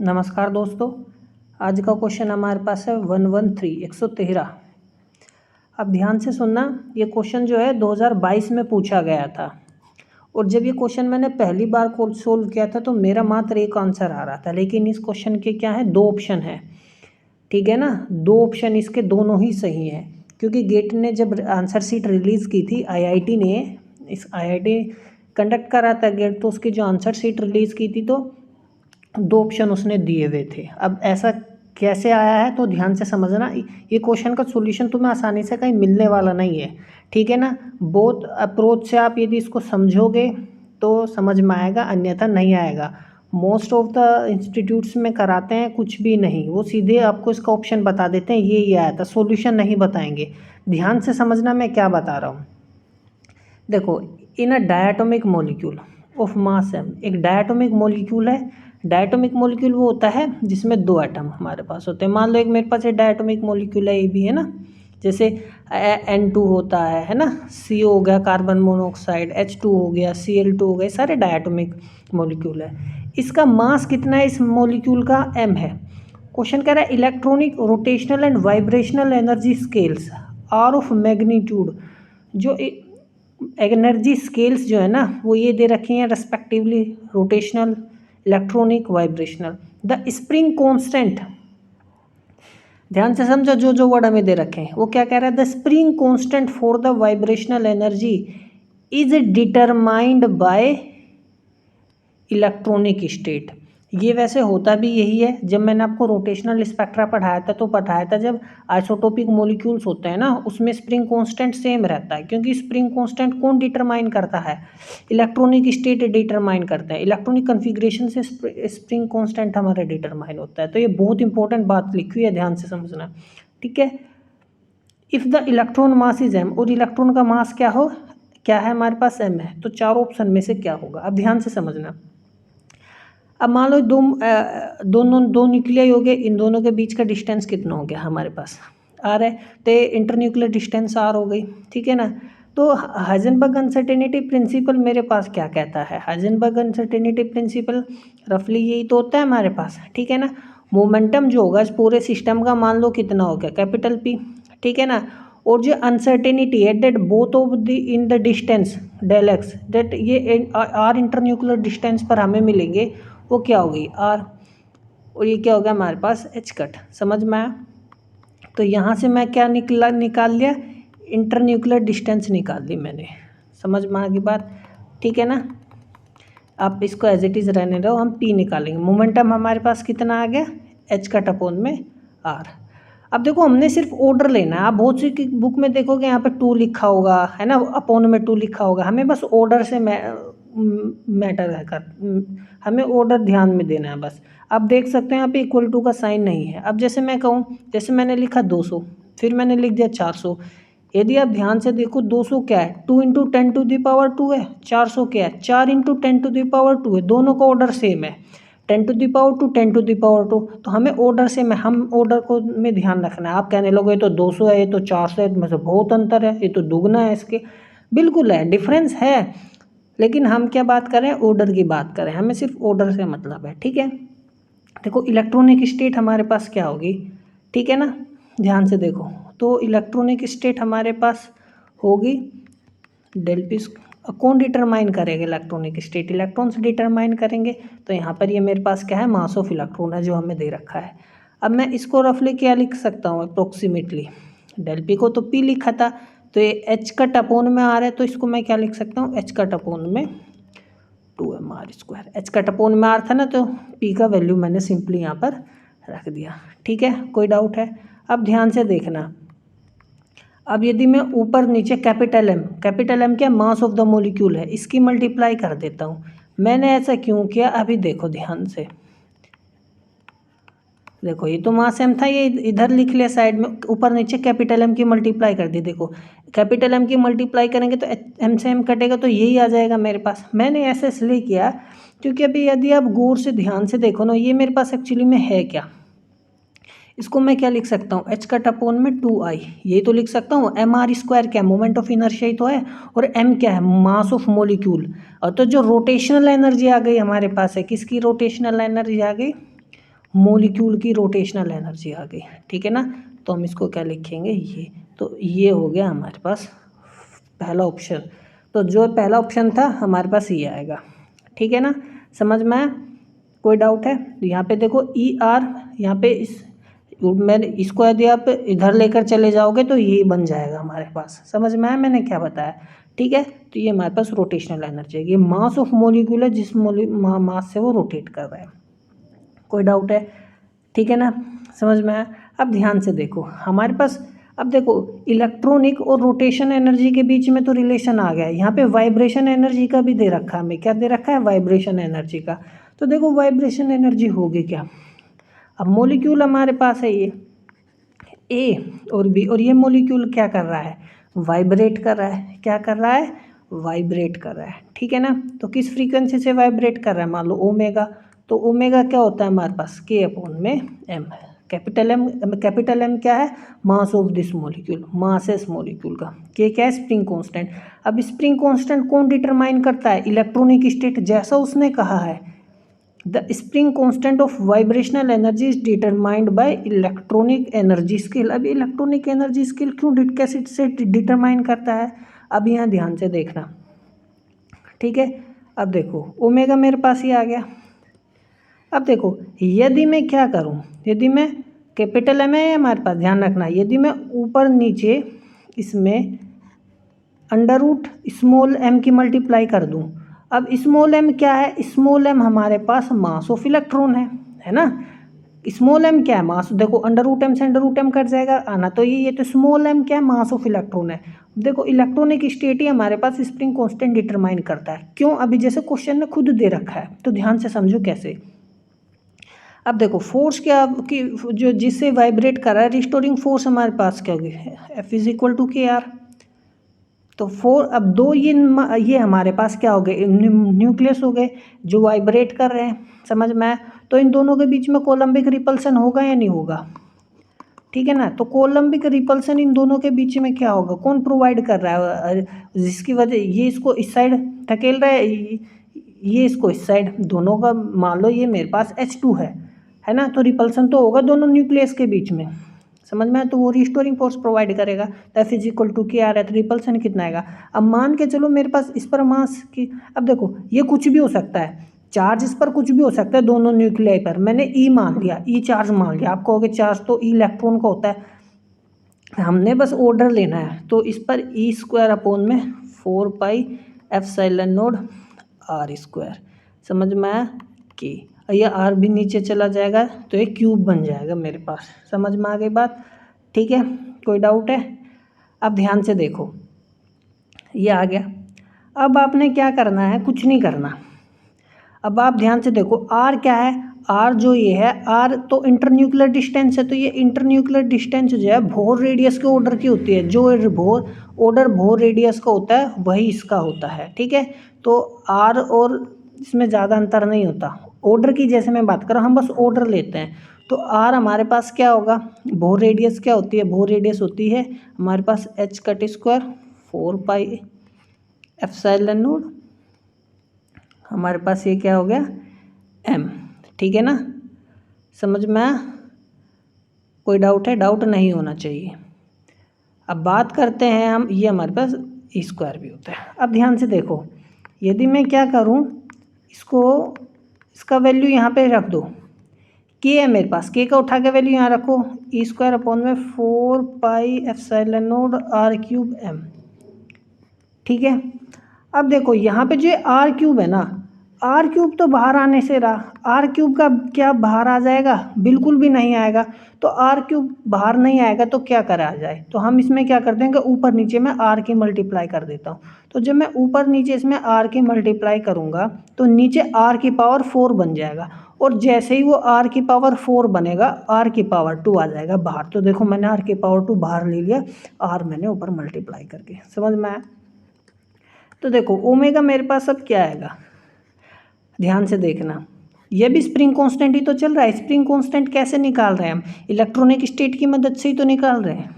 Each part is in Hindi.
नमस्कार दोस्तों। आज का क्वेश्चन हमारे पास है 113 अब ध्यान से सुनना। ये क्वेश्चन जो है 2022 में पूछा गया था और जब ये क्वेश्चन मैंने पहली बार को सोल्व किया था तो मेरा मात्र एक आंसर आ रहा था, लेकिन इस क्वेश्चन के क्या है, दो ऑप्शन है। ठीक है ना, दो ऑप्शन इसके दोनों ही सही हैं, क्योंकि गेट ने जब आंसर शीट रिलीज़ की थी, आईआईटी ने आईआईटी कंडक्ट करा था गेट, तो उसकी जो आंसर शीट रिलीज़ की थी तो दो ऑप्शन उसने दिए हुए थे। अब ऐसा कैसे आया है तो ध्यान से समझना। ये क्वेश्चन का सॉल्यूशन तुम्हें आसानी से कहीं मिलने वाला नहीं है, ठीक है ना। बोथ अप्रोच से आप यदि इसको समझोगे तो समझ में आएगा, अन्यथा नहीं आएगा। मोस्ट ऑफ द इंस्टीट्यूट्स में कराते हैं कुछ भी नहीं, वो सीधे आपको इसका ऑप्शन बता देते हैं ये आया था, सॉल्यूशन नहीं बताएंगे। ध्यान से समझना मैं क्या बता रहा हूँ। देखो, in a diatomic molecule of mass m, एक डायटोमिक मॉलिक्यूल है। डायटोमिक मॉलिक्यूल वो होता है जिसमें दो एटम हमारे पास होते हैं। मान लो एक मेरे पास एक डायटोमिक मॉलिक्यूल है, ये भी है ना, जैसे N2 होता है ना, CO हो गया कार्बन मोनोऑक्साइड, H2 हो गया, Cl2 हो गए, सारे डायटोमिक मॉलिक्यूल है। इसका मास कितना है इस मॉलिक्यूल का? m है। क्वेश्चन कह रहा है electronic rotational and vibrational energy scales are of magnitude. जो एनर्जी स्केल्स जो है ना वो ये दे रखी हैं respectively, rotational, electronic, vibrational. The spring constant, ध्यान से समझो, जो जो वर्ड हमें दे रखे हैं वो क्या कह रहा है, the spring constant for the vibrational energy is determined by electronic state. ये वैसे होता भी यही है। जब मैंने आपको रोटेशनल स्पेक्ट्रा पढ़ाया था तो पढ़ाया था जब आइसोटोपिक मॉलिक्यूल्स होते हैं ना उसमें स्प्रिंग कांस्टेंट सेम रहता है, क्योंकि स्प्रिंग कांस्टेंट कौन डिटरमाइन करता है? इलेक्ट्रॉनिक स्टेट डिटरमाइन करते हैं। इलेक्ट्रॉनिक कन्फिग्रेशन से स्प्रिंग कांस्टेंट हमारा डिटरमाइन होता है। तो ये बहुत इंपॉर्टेंट बात लिखी हुई है, ध्यान से समझना, ठीक है। If the electron mass is m, और इलेक्ट्रॉन का मास क्या है हमारे पास m है, तो चारों ऑप्शन में से क्या होगा? अब ध्यान से समझना। अब मान लो दो न्यूक्लियाई हो गए, इन दोनों के बीच का डिस्टेंस कितना हो गया हमारे पास? आर है, तो इंटरन्यूक्लियर डिस्टेंस आर हो गई, ठीक है ना। तो हाइजेनबर्ग अनसर्टेनिटी प्रिंसिपल मेरे पास क्या कहता है? हाइजेनबर्ग अनसर्टेनिटी प्रिंसिपल रफली यही तो होता है हमारे पास, ठीक है ना। मोमेंटम जो होगा इस पूरे सिस्टम का मान लो कितना हो गया, कैपिटल P, ठीक है ना। और जो अनसर्टेनिटी है that both of the in the distance del x, that ये आर इंटरन्यूक्लियर डिस्टेंस पर हमें मिलेंगे, वो क्या होगी? आर। और ये क्या हो गया हमारे पास? H cut. समझ में आया? तो यहाँ से मैं क्या निकाल लिया? इंटरन्यूक्लियर डिस्टेंस निकाल ली मैंने। समझ में आ गई बात? ठीक है ना। आप इसको एज इट इज़ रहने दो, हम पी निकालेंगे। मोमेंटम हमारे पास कितना आ गया? एच कट अपॉन में आर। अब देखो हमने सिर्फ ऑर्डर लेना है। आप बहुत सी बुक में देखोगे यहाँ पे 2 लिखा होगा, है ना, अपॉन में 2 लिखा होगा। हमें बस ऑर्डर से मैटर है हमें ऑर्डर ध्यान में देना है बस। आप देख सकते हैं यहाँ पे इक्वल टू का साइन नहीं है। अब जैसे मैं कहूँ, जैसे मैंने लिखा 200, फिर मैंने लिख दिया 400। यदि आप ध्यान से देखो 200 क्या है? 2 इंटू 10⁻² है। 400 क्या है? 4 इंटू 10⁻², है। दोनों का ऑर्डर सेम है, 10⁻², 10⁻²। तो हमें ऑर्डर से में हम ऑर्डर को में ध्यान रखना है। आप कहने लोगे ये तो 200 है, ये तो 400 है, में से बहुत अंतर है, ये तो दुगना है इसके। बिल्कुल है, डिफरेंस है, लेकिन हम क्या बात करें? ऑर्डर की बात करें। हमें सिर्फ ऑर्डर से मतलब है, ठीक है। देखो इलेक्ट्रॉनिक स्टेट हमारे पास क्या होगी, ठीक है ना, ध्यान से देखो। तो इलेक्ट्रॉनिक स्टेट हमारे पास होगी डेल पी। कौन डिटरमाइन करेगा इलेक्ट्रॉनिक स्टेट? इलेक्ट्रॉन्स डिटरमाइन करेंगे। तो यहाँ पर ये मेरे पास क्या है? मास ऑफ इलेक्ट्रॉन है जो हमें दे रखा है। अब मैं इसको रफली क्या लिख सकता हूँ? अप्रोक्सीमेटली डेल पी को तो पी लिखा था, तो ये एच कट अपॉन में आ रहा है, तो इसको मैं क्या लिख सकता हूँ? एच कट अपॉन में 2mr²। एच कट अपॉन में आर था ना, तो पी का वैल्यू मैंने सिंपली यहाँ पर रख दिया, ठीक है। कोई डाउट है? अब ध्यान से देखना। अब यदि मैं ऊपर नीचे कैपिटल एम क्या? मास ऑफ द मॉलिक्यूल है, इसकी मल्टीप्लाई कर देता हूँ। मैंने ऐसा क्यों किया? अभी देखो ध्यान से, देखो ये तो मास एम था, ये इधर लिख लिया साइड में, ऊपर नीचे कैपिटल एम की मल्टीप्लाई कर दी। देखो कैपिटल एम की मल्टीप्लाई करेंगे तो एम से एम कटेगा, तो यही आ जाएगा मेरे पास। मैंने ऐसे इसलिए किया क्योंकि अभी यदि आप गौर से ध्यान से देखो ना, ये मेरे पास एक्चुअली में है क्या? इसको मैं क्या लिख सकता हूँ? एच कट अपॉन में 2i, ये तो लिख सकता हूँ। mr² क्या? मोमेंट ऑफ इनर्शिया ही तो है, और m क्या है? Mass of molecule. और तो जो रोटेशनल एनर्जी आ गई हमारे पास है, किसकी रोटेशनल एनर्जी आ गई? मॉलिक्यूल की रोटेशनल एनर्जी आ गई, ठीक है ना। तो हम इसको क्या लिखेंगे, ये, तो ये हो गया हमारे पास पहला ऑप्शन। तो जो पहला ऑप्शन था हमारे पास ये आएगा, ठीक है ना। समझ में आया, कोई डाउट है? यहाँ पे देखो ई आर, यहाँ पे इस मैंने इसको यदि आप इधर लेकर चले जाओगे तो ये बन जाएगा हमारे पास। समझ में आया मैंने क्या बताया, ठीक है। तो ये हमारे पास रोटेशनल एनर्जी है, ये मास ऑफ मॉलिक्यूल है जिस मास से वो रोटेट कर रहा है। कोई डाउट है, ठीक है ना, समझ में आया। अब ध्यान से देखो हमारे पास, अब देखो इलेक्ट्रॉनिक और रोटेशन एनर्जी के बीच में तो रिलेशन आ गया है। यहाँ पे वाइब्रेशन एनर्जी का भी दे रखा है हमें, क्या दे रखा है, वाइब्रेशन एनर्जी का। तो देखो वाइब्रेशन एनर्जी होगी क्या, अब मॉलिक्यूल हमारे पास है ये ए और बी, और ये मॉलिक्यूल क्या कर रहा है, वाइब्रेट कर रहा है। क्या कर रहा है, वाइब्रेट कर रहा है, ठीक है ना। तो किस फ्रीक्वेंसी से वाइब्रेट कर रहा है, मान लो ओमेगा। तो ओमेगा क्या होता है हमारे पास, के अपॉन में एम। कैपिटल एम क्या है, मास ऑफ दिस मॉलिक्यूल, मास है इस मॉलिक्यूल का। के क्या है, स्प्रिंग कांस्टेंट। अब स्प्रिंग कांस्टेंट कौन डिटरमाइन करता है, इलेक्ट्रॉनिक स्टेट, जैसा उसने कहा है। The spring constant of vibrational energy is determined by electronic energy scale। अब इलेक्ट्रॉनिक एनर्जी स्केल क्यों कैसे से डिटरमाइन करता है, अब यहाँ ध्यान से देखना, ठीक है। अब देखो ओमेगा मेरे पास ही आ गया। अब देखो यदि मैं क्या करूँ, यदि मैं कैपिटल एम है हमारे पास, ध्यान रखना, यदि मैं ऊपर नीचे इसमें अंडर रूट स्मॉल एम की मल्टीप्लाई कर दूँ। अब स्मॉल एम क्या है, स्मॉल एम हमारे पास मास ऑफ इलेक्ट्रॉन है ना। स्मॉल एम क्या है, मास, देखो अंडर रूट एम से अंडर रूट एम कट जाएगा, आना तो ये तो स्मॉल एम क्या है, मास ऑफ इलेक्ट्रॉन है। देखो इलेक्ट्रॉनिक स्टेट ही हमारे पास स्प्रिंग कांस्टेंट डिटरमाइन करता है। क्यों, अभी जैसे क्वेश्चन ने खुद दे रखा है, तो ध्यान से समझो कैसे। अब देखो फोर्स क्या कि जो जिससे वाइब्रेट कर रहा है, रिस्टोरिंग फोर्स हमारे पास क्या होगी, एफ इज इक्वल टू के आर। तो अब दो ये हमारे पास क्या हो गए, न्यूक्लियस हो गए जो वाइब्रेट कर रहे हैं, समझ में आया। तो इन दोनों के बीच में कोलम्बिक रिपल्सन होगा या नहीं होगा, ठीक है ना। तो कोलम्बिक रिपल्सन इन दोनों के बीच में क्या होगा, कौन प्रोवाइड कर रहा है, जिसकी वजह ये इसको इस साइड धकेल रहा है, ये इसको इस साइड, दोनों का मान लो ये मेरे पास H2 है ना। तो रिपल्सन तो होगा दोनों न्यूक्लियस के बीच में, समझ में आया। तो वो रिस्टोरिंग फोर्स प्रोवाइड करेगा। तो एफ इज इक्वल टू के आर है, तो रिपल्सन कितना आएगा। अब मान के चलो मेरे पास इस पर मास की, अब देखो ये कुछ भी हो सकता है, चार्ज इस पर कुछ भी हो सकता है, दोनों न्यूक्लियाई पर मैंने ई मान लिया, ई चार्ज मान लिया। आप कहोगे चार्ज तो ई इलेक्ट्रॉन का होता है, हमने बस ऑर्डर लेना है। तो इस पर ई स्क्वायर अपॉन में 4 pi epsilon naught r square, समझ में आया कि ये आर भी नीचे चला जाएगा तो ये क्यूब बन जाएगा मेरे पास। समझ में आ गई बात, ठीक है, कोई डाउट है। अब ध्यान से देखो ये आ गया। अब आपने क्या करना है, कुछ नहीं करना। अब आप ध्यान से देखो आर क्या है, आर जो ये है, आर तो इंटरन्यूक्लियर डिस्टेंस है। तो ये इंटरन्यूक्लियर डिस्टेंस जो है बोहर रेडियस के ऑर्डर की होती है, जो बोहर रेडियस का होता है वही इसका होता है, ठीक है। तो आर और इसमें ज़्यादा अंतर नहीं होता, ऑर्डर की जैसे मैं बात कर रहा हूँ, हम बस ऑर्डर लेते हैं। तो आर हमारे पास क्या होगा, बोहर रेडियस क्या होती है, बोहर रेडियस होती है हमारे पास h cut square 4 pi epsilon naught, हमारे पास ये क्या हो गया एम, ठीक है ना, समझ में आया। कोई डाउट है, डाउट नहीं होना चाहिए। अब बात करते हैं हम, ये हमारे पास ई स्क्वायर भी होता है। अब ध्यान से देखो यदि मैं क्या करूं, इसका वैल्यू यहाँ पे रख दो, के है मेरे पास, के का उठा के वैल्यू यहाँ रखो, ई स्क्वायर अपॉन में 4 pi epsilon naught r cube m, ठीक है। अब देखो यहाँ पे जो आर क्यूब है ना, आर क्यूब तो बाहर आने से रहा, आर क्यूब का क्या बाहर आ जाएगा, बिल्कुल भी नहीं आएगा। तो आर क्यूब बाहर नहीं आएगा तो क्या करा जाए, तो हम इसमें क्या कर देंगे, ऊपर नीचे में आर की मल्टीप्लाई कर देता हूँ। तो जब मैं ऊपर नीचे इसमें आर की मल्टीप्लाई करूँगा तो नीचे आर की पावर 4 बन जाएगा, और जैसे ही वो आर की पावर 4 बनेगा आर की पावर 2 आ जाएगा बाहर। तो देखो मैंने आर की पावर 2 बाहर ले लिया, आर मैंने ऊपर मल्टीप्लाई करके, समझ में आया। तो देखो ओमेगा मेरे पास अब क्या आएगा, ध्यान से देखना, ये भी स्प्रिंग कांस्टेंट ही तो चल रहा है। स्प्रिंग कांस्टेंट कैसे निकाल रहे हैं हम, इलेक्ट्रॉनिक स्टेट की मदद से ही तो निकाल रहे हैं,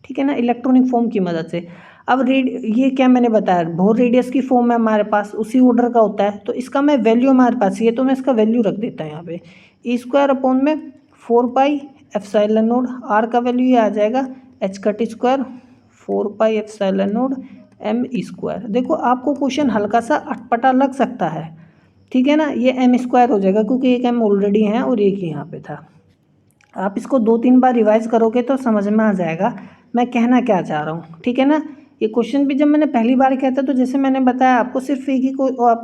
ठीक है ना, इलेक्ट्रॉनिक फॉर्म की मदद से। अब ये क्या मैंने बताया, बोहर रेडियस की फॉर्म है हमारे पास, उसी ऑर्डर का होता है। तो इसका मैं वैल्यू हमारे पास ये, तो मैं इसका वैल्यू रख देता हूँ यहाँ पे, ई स्क्वायर अपॉन में 4 पाई एप्सिलॉन नोड, आर का वैल्यू ये आ जाएगा h cut square 4 pi epsilon naught m square. देखो आपको क्वेश्चन हल्का सा अटपटा लग सकता है, ठीक है ना, ये एम स्क्वायर हो जाएगा क्योंकि एक एम ऑलरेडी है और एक ही यहाँ पे था। आप इसको 2-3 बार रिवाइज करोगे तो समझ में आ जाएगा मैं कहना क्या चाह रहा हूँ, ठीक है ना। ये क्वेश्चन भी जब मैंने पहली बार किया था तो जैसे मैंने बताया आपको सिर्फ एक ही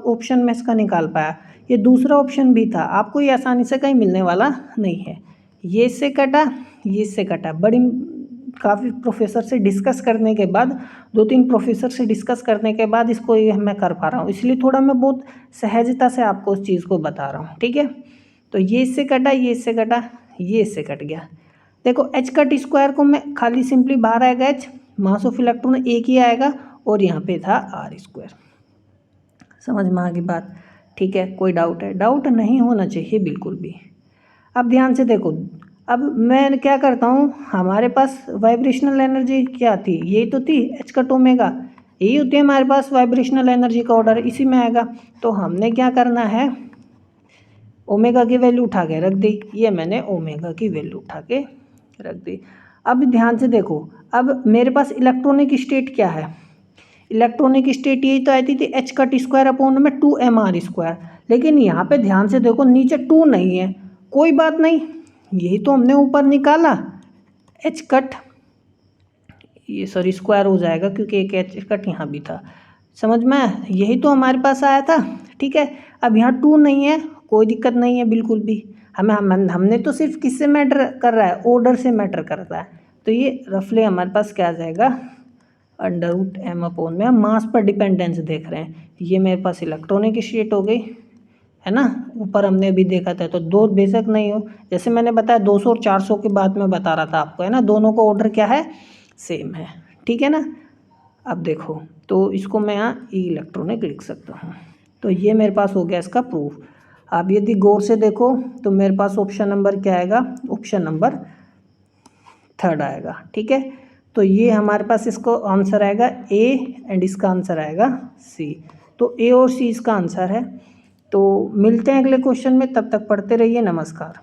ऑप्शन में इसका निकाल पाया, ये दूसरा ऑप्शन भी था, आपको ये आसानी से कहीं मिलने वाला नहीं है। ये इससे कटा, ये इससे कटा, बड़ी काफ़ी प्रोफेसर से डिस्कस करने के बाद, 2-3 प्रोफेसर से डिस्कस करने के बाद इसको ये मैं कर पा रहा हूँ, इसलिए थोड़ा मैं बहुत सहजता से आपको उस चीज़ को बता रहा हूँ, ठीक है। तो ये इससे कटा, ये इससे कटा, ये इससे कट गया। देखो एच कट स्क्वायर को मैं खाली सिंपली बाहर आएगा एच, मास ऑफ इलेक्ट्रॉन एक ही आएगा और यहाँ पे था आर स्क्वायर। समझ में आ गई बात, ठीक है। कोई डाउट है? डाउट नहीं होना चाहिए बिल्कुल भी। अब ध्यान से देखो, अब मैं क्या करता हूँ, हमारे पास वाइब्रेशनल एनर्जी क्या थी, यही तो थी एच कट ओमेगा, यही होती है हमारे पास वाइब्रेशनल एनर्जी का ऑर्डर, इसी में आएगा। तो हमने क्या करना है, ओमेगा की वैल्यू उठा के रख दी, ये मैंने ओमेगा की वैल्यू उठा के रख दी। अब ध्यान से देखो, अब मेरे पास इलेक्ट्रॉनिक स्टेट क्या है, इलेक्ट्रॉनिक स्टेट यही तो आई थी एच कट स्क्वायर अपॉन में 2mr स्क्वायर, लेकिन यहाँ पे ध्यान से देखो नीचे 2 नहीं है, कोई बात नहीं, यही तो हमने ऊपर निकाला एच कट, ये सॉरी स्क्वायर हो जाएगा क्योंकि एक एच कट यहाँ भी था, समझ में, यही तो हमारे पास आया था, ठीक है। अब यहाँ 2 नहीं है, कोई दिक्कत नहीं है बिल्कुल भी, हमने तो सिर्फ किससे मैटर कर रहा है, ऑर्डर से मैटर कर रहा है। तो ये रफली हमारे पास क्या आ जाएगा, √m अपॉन में, हम मास पर डिपेंडेंस देख रहे हैं, ये मेरे पास इलेक्ट्रॉनिक स्टेट हो गई है ना। ऊपर हमने अभी देखा था तो 2 बेशक नहीं हो, जैसे मैंने बताया 200 और 400 के बाद में बता रहा था आपको, है ना, दोनों का ऑर्डर क्या है, सेम है, ठीक है ना। अब देखो तो इसको मैं यहाँ इलेक्ट्रॉनिक लिख सकता हूँ। तो ये मेरे पास हो गया इसका प्रूफ। आप यदि गौर से देखो तो मेरे पास ऑप्शन नंबर क्या आएगा, ऑप्शन नंबर 3 आएगा, ठीक है। तो ये हमारे पास इसको आंसर आएगा ए एंड इसका आंसर आएगा सी। तो ए और सी इसका आंसर है। तो मिलते हैं अगले क्वेश्चन में, तब तक पढ़ते रहिए, नमस्कार।